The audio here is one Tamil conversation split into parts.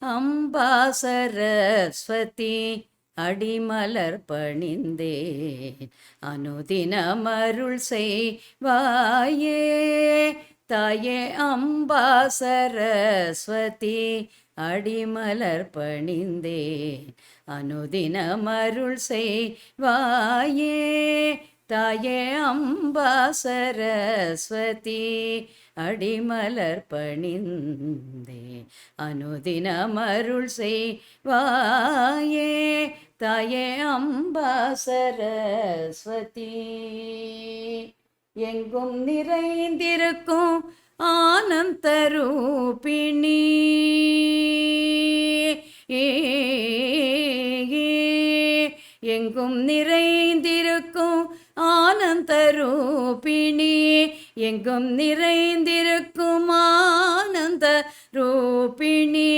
அம்பா சரஸ்வதி அடிமலர் பணிந்தேன் அனுதினமருள் செய்வாயே தாயே. அம்பா சரஸ்வதி அடிமலர் பணிந்தேன் அனுதினமருள் செய்வாயே தாயே. அம்பா சரஸ்வதி அடிமலர் பணிந்தே அனுதினமருள் செய்வாயே தாயே. அம்பா சரஸ்வதி எங்கும் நிறைந்திருக்கும் ஆனந்த ரூபிணி எங்கும் நிறைந்திருக்கும் ஆனந்த ரூபிணி எங்கும் நிறைந்திருக்கும் ஆனந்த ரூபிணி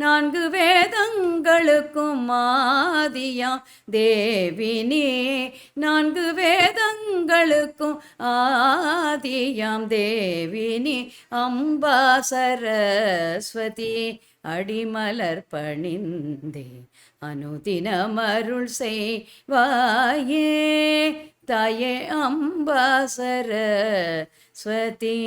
நான்கு வேதங்களுக்கும் ஆதியாம் தேவினி நான்கு வேதங்களுக்கும் ஆதியாம் தேவினி அம்பா சரஸ்வதி அடிமலர் பணிந்தே அனுதினமருள் செய்வாயே தாயே. அம்பா சரஸ்வதி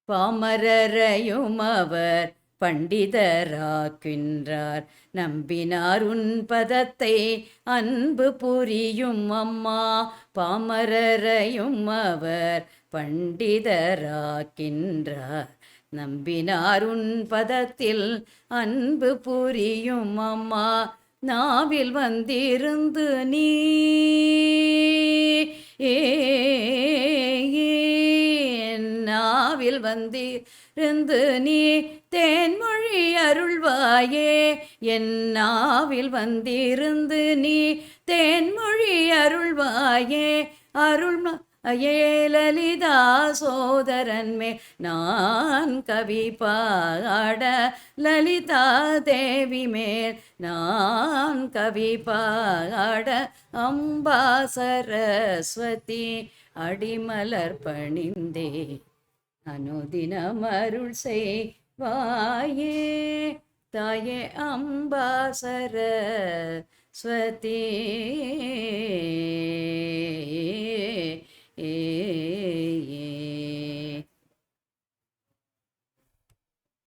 பாமரரையும் அவர் பண்டிதராக்கின்றார் நம்பினார் உன் பதத்தை அன்பு புரியும் அம்மா. பாமரரையும் அவர் பண்டிதராக்கின்றார் நம்பினார் உன் பதத்தில் அன்பு புரியும் அம்மா. நாவில் வந்திருந்து நீ நாவில் வந்திருந்து நீ தேன்மொழி அருள்வாயே என் நாவில் வந்திருந்து நீ தேன்மொழி அருள்வாயே. அருள் லலிதா சோதரன்மே நான் கவி பாட லலிதா தேவி மேல் நான் கவி பாட அம்பா சரஸ்வதி அடிமலர் பணிந்தே அனுதினமருள் செய்வாயே தாயே. அம்பா சரஸ்வதி